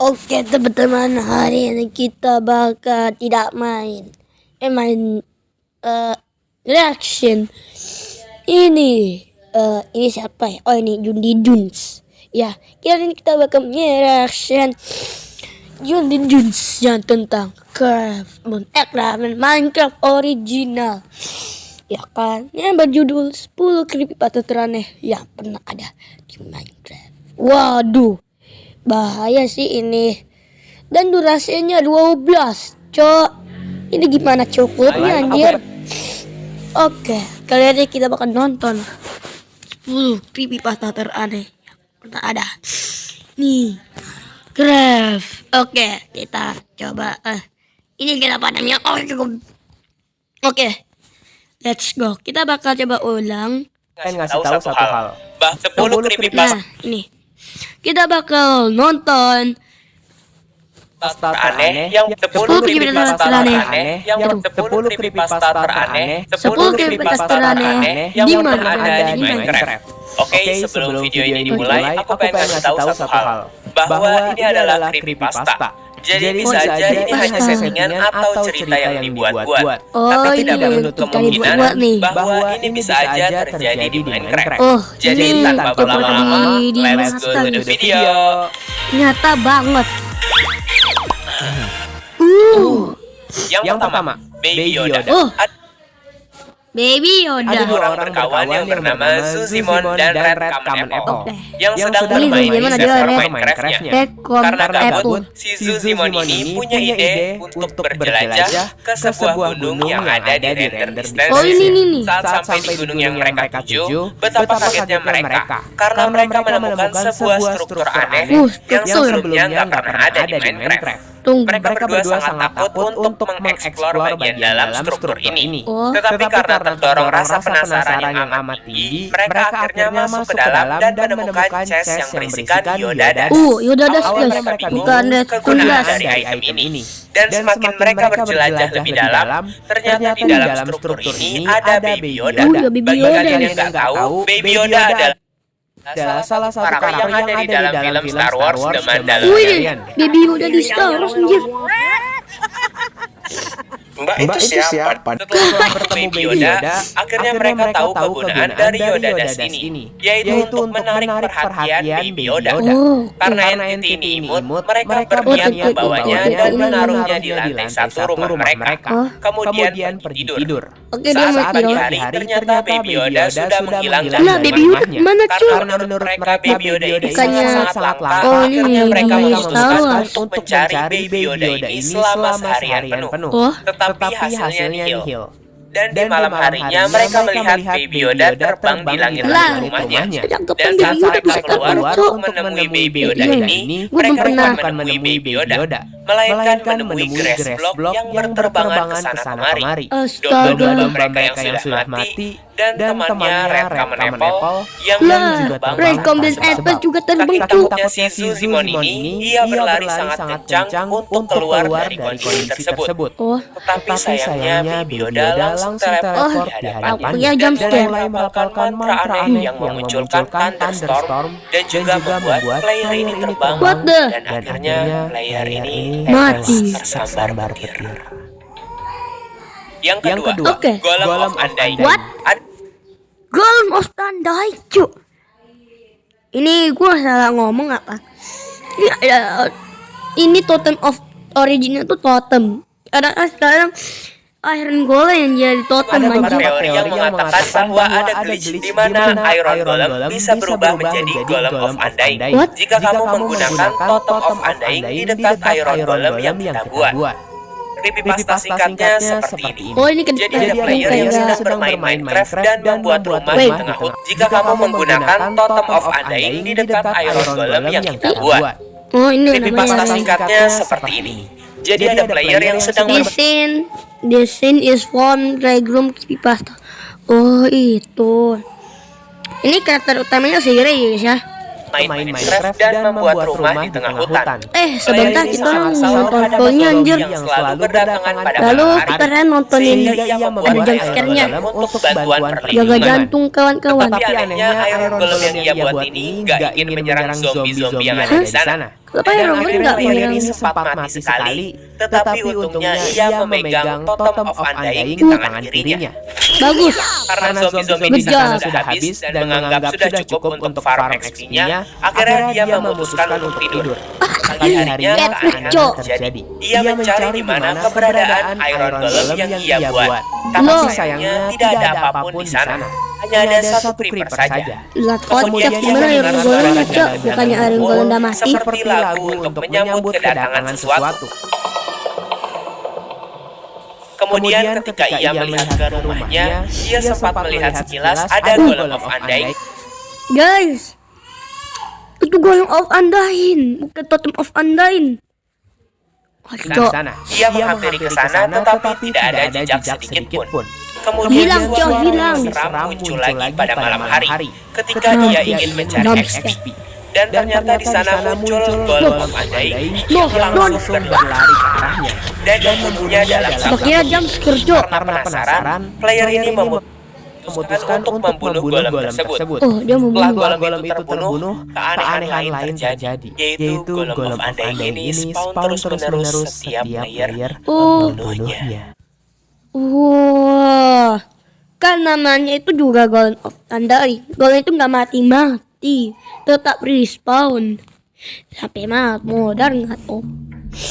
Oke teman-teman, hari ini kita bakal tidak main reaction. Ini siapa ya? Oh, ini Jundi Juns. Ya, kali ini kita bakal reaction Jundi Juns yang tentang Minecraft original. Ya kan, yang berjudul 10 creepypasta teraneh yang pernah ada di Minecraft. Waduh, bahaya sih ini. Dan durasinya 12, cok. Ini gimana cukupnya anjir. Oke, kali ini kita bakal nonton 10 creepypasta teraneh yang pernah ada nih Craft. Oke, kita coba ini kenapa namanya. Oh, cukup. Oke, let's go. Kita bakal coba ulang. Ngasih tahu satu hal. 10 creepypasta. Nah, ini. Kita bakal nonton Aneh yang 10 creepypasta teraneh yang 10 creepypasta teraneh 10 creepypasta teraneh yang di pernah mana ada di Minecraft. Oke, sebelum video ini dimulai, aku pengen ngasih tahu satu hal, bahwa ini adalah creepypasta. Jadi bisa aja ini hanya settingan atau cerita yang dibuat-buat. Tapi tidak menutup kemungkinan bahwa ini bisa aja terjadi di Minecraft. Jadi tanpa berlama-lama, let's go to the video. Nyata banget. Yang pertama, Baby Yoda. Baby Yoda. Ada dua orang berkawan yang bernama Suzimon dan Red Common Apple yang sedang Ini bermain di Suzimon adalah server Red Minecraft-nya. Common Karena Apple. gabut, si Suzimon ini punya ide untuk berjelajah ke sebuah gunung yang ada di render distance. Oh, ini nih. Saat sampai di gunung yang mereka tuju, betapa kagetnya mereka karena mereka menemukan sebuah struktur aneh yang sebelumnya nggak pernah ada di Minecraft. Mereka berdua sangat takut untuk mengeksplor bagian dalam struktur ini. Tetapi karena terdorong rasa penasaran yang amat tinggi, mereka akhirnya masuk ke dalam dan menemukan chest yang berisikan Yodadas. Yodadas Awalnya guys, mereka bukan bingung Red kegunaan Common. dari item ini. Dan semakin mereka berjelajah lebih dalam, ternyata di dalam struktur ini ada Baby Yoda. Baby Bagi Yoda. kalian yang nggak tahu, Baby Yoda adalah salah satu karakter yang ada di dalam film Star Wars The Mandalorian. Baby Yoda di Star Wars anjir. Mbak itu siapa? Setelah bertemu Baby Yoda, akhirnya mereka tahu kegunaan dari Yodadas ini, yaitu untuk menarik perhatian Baby Yoda. Karena entity ini imut, mereka berniat membawanya dan menaruhnya di lantai satu rumah mereka, kemudian pergi tidur. Saat pagi hari, ternyata Baby Yoda sudah menghilang dari Baby Yoda rumahnya. mana cuy? Karena menurut mereka Baby Yoda ini Bukannya- sangat langka, Oh, akhirnya ini mereka di memutuskan Star Wars. untuk mencari Baby Yoda ini selama seharian penuh. Tetapi hasilnya nihil. Dan di malam harinya mereka melihat Baby Yoda terbang di langit-langit rumahnya. Dan saat mereka keluar untuk menemui Baby Yoda ini, mereka bukan menemui Baby Yoda, melainkan menemui Grass Block yang berterbangan ke sana kemari. Domba-domba mereka yang sudah mati dan temannya Red Common Apple yang juga Red Common Apple juga terbang tuh. Takutnya si Suzimon ini, ia berlari sangat kencang untuk keluar dari kondisi tersebut. Tetapi sayangnya Baby Yoda langsung teleport di hadapannya dan mulai melafalkan mantra aneh yang memunculkan thunderstorm dan juga membuat player ini terbang dan akhirnya player ini mati. tersambar petir. Yang kedua, Golem of Undying. What? Golem of Undying cu. Ini gua salah ngomong apa? Ini totem of original tuh totem. Kadang sekarang Iron Golem yang jadi totem Ada beberapa anjir. teori yang mengatakan bahwa ada glitch di mana Iron Golem bisa berubah menjadi Golem of Undying. Jika kamu menggunakan Totem of Undying di dekat Iron Golem yang kita buat. Creepypasta singkatnya seperti ini. Oh, ini Jadi ada player yang sedang bermain Minecraft dan membuat rumah di tengah hutan. Jika kamu menggunakan Totem of Undying di dekat Iron Golem yang kita buat. Oh, ini Creepypasta namanya. singkatnya seperti ini. Jadi ada player yang sedang This scene is from Playground Creepypasta. Oh, itu. Ini karakter utamanya si Ray ya. main Minecraft dan membuat rumah di tengah hutan. Sebentar kita nonton filmnya anjir. Yang selalu berdatangan pada Lalu malam kita hari. nontonin Sehingga ia membuat jump Iron scare-nya. Golem untuk bantuan Jaga perlindungan. jantung kawan-kawan. Tapi anehnya Iron Golem yang ia buat ini nggak ingin menyerang zombie-zombie yang ada di sana. Kenapa Dan Iron Golem akhirnya nggak player menyerang? ini sempat mati sekali, tetapi untungnya ia memegang Totem of Undying di tangan kirinya. Bagus. Karena zombie-zombie di sana sudah habis dan menganggap sudah cukup untuk farm XP-nya, akhirnya dia memutuskan untuk tidur. Pagi harinya keanehan terjadi. Ia mencari di mana keberadaan Iron Golem yang ia buat. Tapi sayangnya tidak ada apapun di sana. Hanya ada satu creeper saja. Lah kocak gimana Iron Golem cok? Bukannya Iron Golem udah mati. Seperti lagu untuk menyambut kedatangan sesuatu. Kemudian ketika ia melihat ke rumahnya, ia sempat melihat sekilas ada Golem of Undying. Guys, itu Golem of Undying, bukan Totem of Undying. Di Cok, sana, ia menghampiri ke sana, tetapi tidak ada jejak sedikit pun. Kemudian Hilang, Cok, suara hilang. yang seram muncul lagi pada malam hari, ketika dia ingin mencari Jumpscare. XP. Dan ternyata di sana muncul Golem of Undying yang langsung berlari ke arahnya dan membunuhnya dalam Kira sekejap. jump scare Cok. Karena penasaran, player ini memutuskan untuk membunuh golem tersebut. Oh, dia mau Setelah bunuh. golem itu terbunuh, keanehan lain terjadi, yaitu Golem of Undying ini spawn terus-menerus setiap player membunuhnya. Wah, kan namanya itu juga Golem of Undying. Golem itu nggak mati-mati, tetap respawn sampai modern nggak tuh?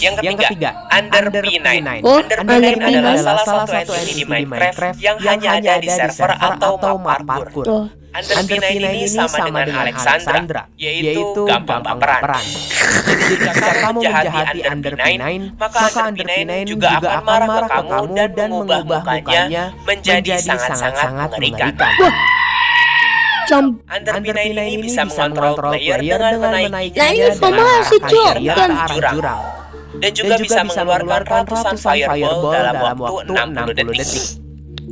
Yang ketiga, Under P9. Oh, Under Under P9 P9 adalah salah satu entity di Minecraft yang hanya ada di server atau map parkour. Tuh. Under P9 ini sama dengan Alexandra, yaitu gampang baperan. Jika kamu menjahati Under P9, maka Under P9 juga akan marah ke kamu dan mengubah mukanya menjadi sangat-sangat mengerikan. Jump. Under P9 ini bisa mengontrol player dengan menaikinya Nah, ini dengan informasi, arah Cok, ke kan? arah jurang. Dan juga bisa mengeluarkan ratusan fireball dalam waktu 60 detik.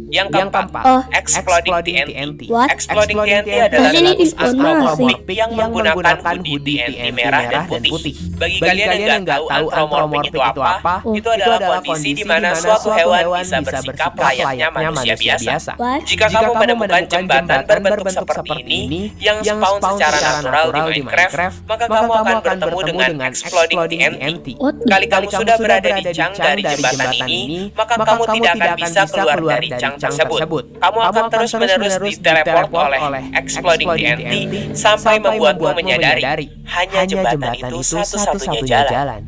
Yang keempat, Exploding TNT. What? Exploding TNT adalah Ini lagu informasi. anthropomorphic yang menggunakan hoodie TNT merah dan putih. Bagi kalian yang nggak tahu anthropomorphic itu apa, itu adalah kondisi di mana suatu hewan bisa bersikap layaknya manusia biasa. What? Jika kamu menemukan jembatan berbentuk seperti ini yang spawn secara natural di Minecraft, maka kamu akan bertemu dengan Exploding TNT. What? Kali kamu sudah berada di cang dari jembatan ini, maka kamu tidak akan bisa keluar dari cang tersebut. Kamu akan terus-menerus diteleport oleh Exploding TNT sampai membuatmu menyadari hanya jembatan itu satu-satunya jalan.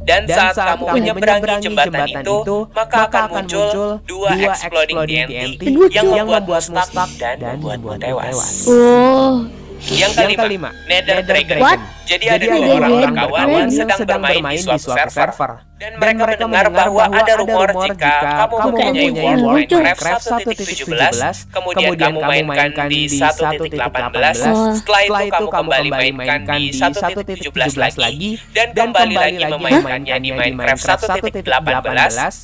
Dan saat kamu menyeberangi jembatan itu, maka akan muncul dua Exploding TNT yang membuatmu stuck dan membuatmu tewas. Oh, Yang kelima, Nether Dragon. What? Jadi ada Nether dua orang Dragon. kawan yang sedang bermain di suatu server. Dan mereka mendengar bahwa ada rumor jika kamu mempunyai world Minecraft 1.17, kemudian kamu mainkan di 1.18, setelah itu kamu kembali mainkan di 1.17 lagi, dan kembali lagi memainkannya di Minecraft 1.18,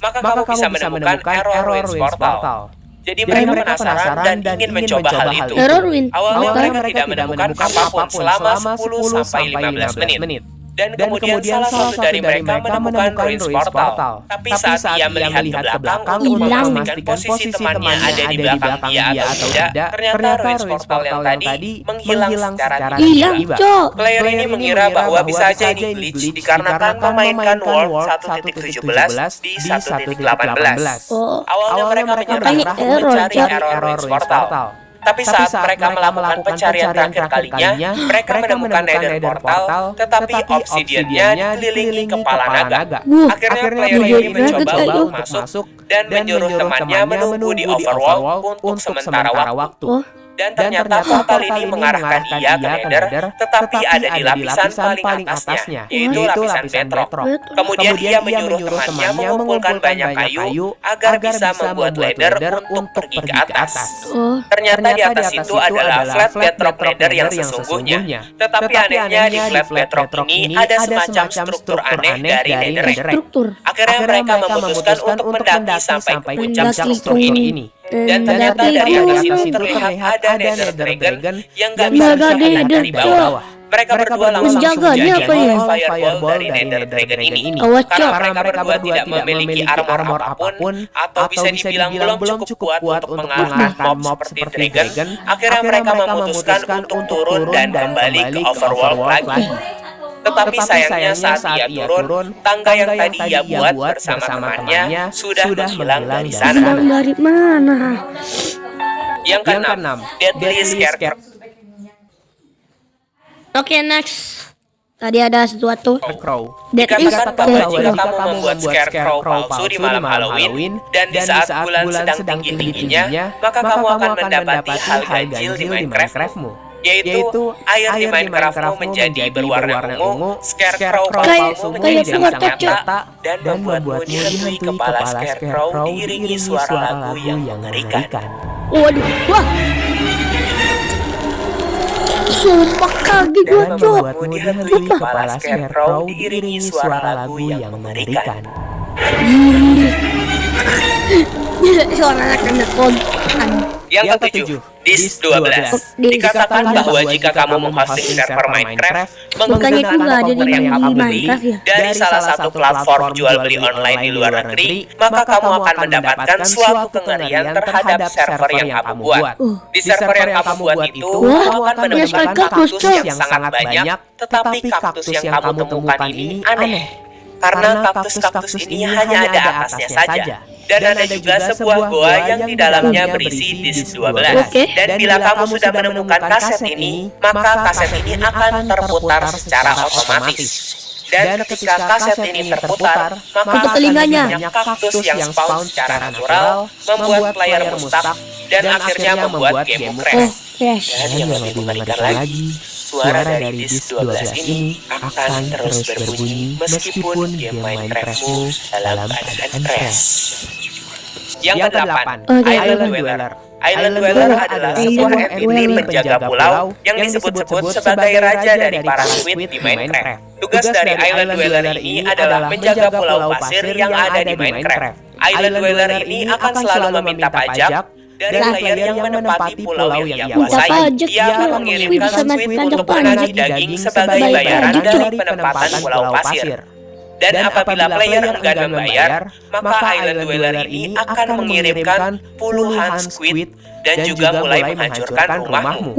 maka kamu bisa menemukan Error Ruins Portal. Jadi mereka penasaran dan ingin mencoba hal itu. Heroin. Awalnya mereka tidak menemukan apapun selama 10-15 menit. Dan kemudian salah satu dari mereka menemukan Ruins Portal. Tapi saat ia melihat ke belakang untuk memastikan posisi temannya ada di belakang dia atau tidak, ternyata Ruins Portal yang tadi menghilang secara Hilang, tiba-tiba. Cok. Player ini mengira bahwa bisa saja ini glitch dikarenakan memainkan World 1.17 di 1.18. Oh, Awalnya mereka Ini menyerah error, mencari Cok. error Ruins Portal. Tapi saat mereka melakukan pencarian terakhir kalinya, mereka menemukan Nether Portal, tetapi obsidiannya dikelilingi kepala naga. Akhirnya player ini mencoba untuk masuk dan menyuruh temannya menunggu di overworld untuk sementara waktu. Oh, Dan ternyata portal ini mengarahkan ia ke Nether, tetapi ada di lapisan paling atasnya, yaitu lapisan bedrock. Kemudian ia menyuruh temannya mengumpulkan banyak kayu agar bisa membuat ladder untuk pergi ke atas. oh, Ternyata di atas itu adalah flat bedrock ladder yang sesungguhnya. Tetapi anehnya di flat bedrock ini ada semacam struktur aneh dari netherrack. struktur. Akhirnya mereka memutuskan untuk mendaki sampai ke puncak struktur ini. Dan ternyata Mendaki dari ke atas itu atas terlihat ada Nether Dragon yang gak Nggak bisa ada dilihat dari Nether, bawah. Mereka berdua langsung Menjaganya apa ya? fireball dari Nether Dragon ini. Awas, Cok. Karena mereka berdua tidak memiliki armor apapun atau bisa dibilang belum cukup kuat untuk mengalahkan mob seperti Dragon, akhirnya mereka memutuskan untuk turun dan kembali ke Overworld lagi. Tetapi sayangnya saat ia turun, tangga yang tadi ia buat bersama temannya sudah menghilang dari sana. Hilang dari mana? Yang keenam, Deadly Scarecrow. Oke, next. Tadi ada sesuatu. Dikatakan bahwa jika kamu membuat Scarecrow palsu di malam Halloween dan di saat bulan sedang tinggi-tingginya, maka kamu akan mendapati hal ganjil di Minecraftmu, yaitu air di Minecraftmu menjadi berwarna ungu, Scarecrow palsumu menjadi sangat nyata, dan membuatmu dihantui kepala Scarecrow diiringi suara lagu yang mengerikan. Waduh, wah. Sumpah kaget gue, Cok. Membuatmu dihantui kepala Scarecrow diiringi suara lagu yang mengerikan. Suaranya kena kontan. Yang ketujuh, Dis12. Dikatakan bahwa jika kamu menghosting server Minecraft Bukannya itu nggak ada di kamu beli Minecraft ya? dari salah satu platform jual beli online di luar negeri, maka kamu akan mendapatkan suatu kengerian terhadap server yang kamu buat. Di server yang kamu buat itu, kamu akan menemukan kaktus yang sangat banyak, tetapi kaktus yang kamu temukan ini aneh. Karena kaktus-kaktus ini hanya ada atasnya saja. Dan ada juga sebuah goa yang di dalamnya berisi Dis12. Dan bila kamu sudah menemukan kaset ini, maka kaset ini akan terputar secara otomatis. Dan ketika kaset ini terputar, maka akan banyak kaktus yang spawn secara natural, membuat player mustak, dan akhirnya membuat game crash. Dan yang lebih mengerikan lagi, suara dari Dis12 ini akan terus berbunyi meskipun game Minecraftmu dalam keadaan crash. Yang kedelapan, Island Dweller. Island Dweller adalah sebuah entity penjaga pulau yang disebut-sebut sebagai raja dari para squid di Minecraft. Tugas dari Island Dweller ini adalah menjaga pulau pasir yang ada di Minecraft. Island Dweller ini akan selalu meminta pajak dari player yang menempati pulau yang ia kuasai. Ia akan mengirimkan squid untuk menagih daging sebagai bayaran dari penempatan pulau pasir. Dan apabila player enggan membayar, maka Island Dweller ini akan mengirimkan puluhan squid dan juga mulai menghancurkan rumahmu.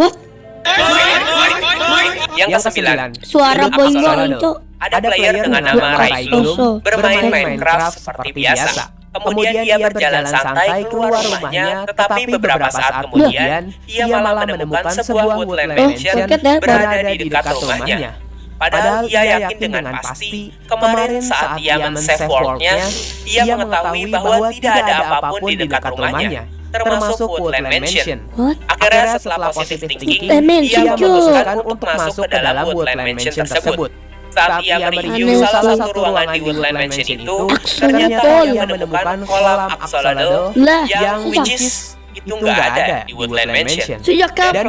Yang kesembilan, Suara boing-boing, Cok. ada player dengan nama Railum bermain Minecraft seperti biasa. Kemudian ia berjalan santai keluar rumahnya, tetapi beberapa saat kemudian ia malah menemukan sebuah woodland mansion berada di dekat rumahnya. Padahal ia yakin dengan pasti kemarin saat ia men-save world-nya, ia mengetahui bahwa tidak ada apapun di dekat rumahnya, termasuk Woodland Mansion. Akhirnya setelah positive thinking, ia memutuskan untuk masuk ke dalam Woodland Mansion tersebut. Saat ia mereview salah satu ruangan di Woodland Mansion itu, ternyata ia menemukan kolam axolotl yang which is itu nggak ada di Woodland Mansion. Sejak kapan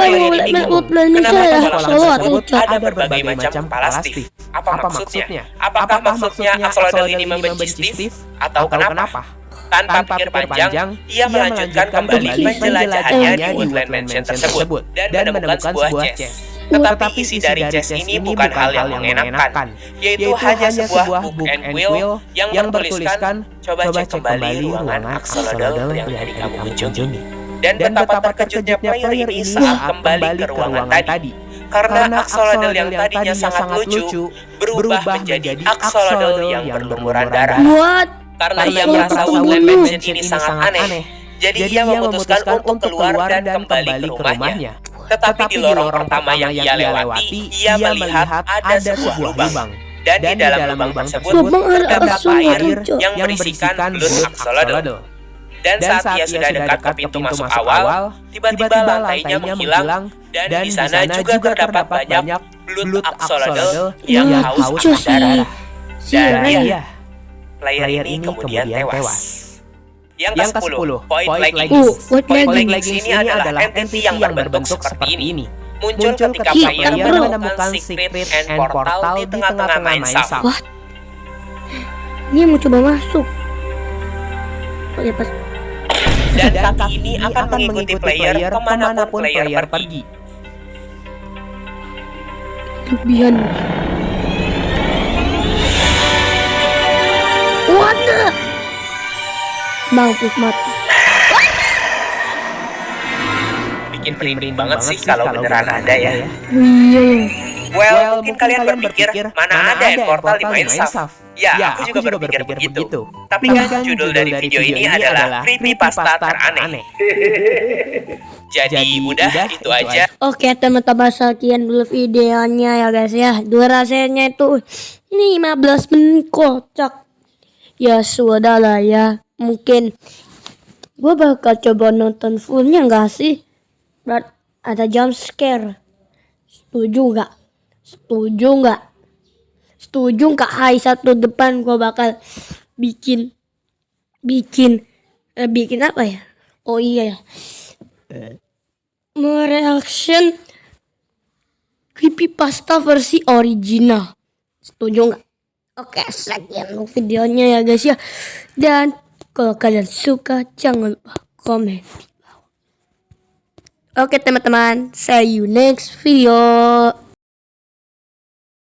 Woodland Mansion Kenapa ya? kolam tersebut ada berbagai macam kepala Steve? Apa maksudnya? Apakah maksudnya axolotl ini membenci Steve? Atau kenapa? Tanpa pikir panjang, ia melanjutkan kembali penjelajahannya di Woodland Mansion tersebut dan menemukan sebuah chest. Tetapi isi dari chest ini bukan hal yang mengenakan, yaitu hanya sebuah book and quill yang bertuliskan coba cek kembali ruangan axolotl yang tadi kamu kunjungi. Dan betapa terkejutnya player ini saat kembali ke ruangan tadi. Karena axolotl yang tadinya sangat lucu berubah menjadi axolotl yang berlumuran darah. What? Karena ia merasa Woodland Mansion ini sangat aneh, jadi ia memutuskan untuk keluar dan kembali ke rumahnya. Tetapi di lorong pertama yang ia lewati, ia melihat ada sebuah lubang. Dan di dalam lubang tersebut terdapat air yang berisikan belut axolotl. Dan saat ia sudah dekat ke pintu masuk awal, tiba-tiba lantainya menghilang, dan di sana juga terdapat banyak belut axolotl yang haus darah. Dan dia, player ini kemudian tewas. Yang ke-10, Void Leggings. Void Leggings ini adalah entity yang berbentuk seperti ini. Muncul ketika player menemukan secret and portal di tengah-tengah Mineshaft. What? Ini mau coba masuk. Oke, pas. Dan kaki ini akan mengikuti player kemanapun player pergi. berlebihan. Waduh, mampus mati. Bikin merinding banget sih kalau beneran ada ya. Iya. Well, mungkin kalian berpikir, mana ada yang portal di Minecraft? Ya, aku juga berpikir begitu. Tapi kan judul dari video ini adalah Creepypasta Teraneh. Jadi udah itu aja. Oke teman-teman, sekian dulu videonya ya guys ya. Durasinya itu 15 menit kocak. Ya sudah lah ya. Mungkin gue bakal coba nonton fullnya gak sih? Ada jump scare. Setuju gak? Setuju nggak? Hai satu depan gue bakal bikin apa ya? Oh iya ya, mereaction creepypasta versi original. Setuju nggak? Oke, sekian videonya ya guys ya. Dan kalau kalian suka jangan lupa komen. Oke teman-teman, see you next video.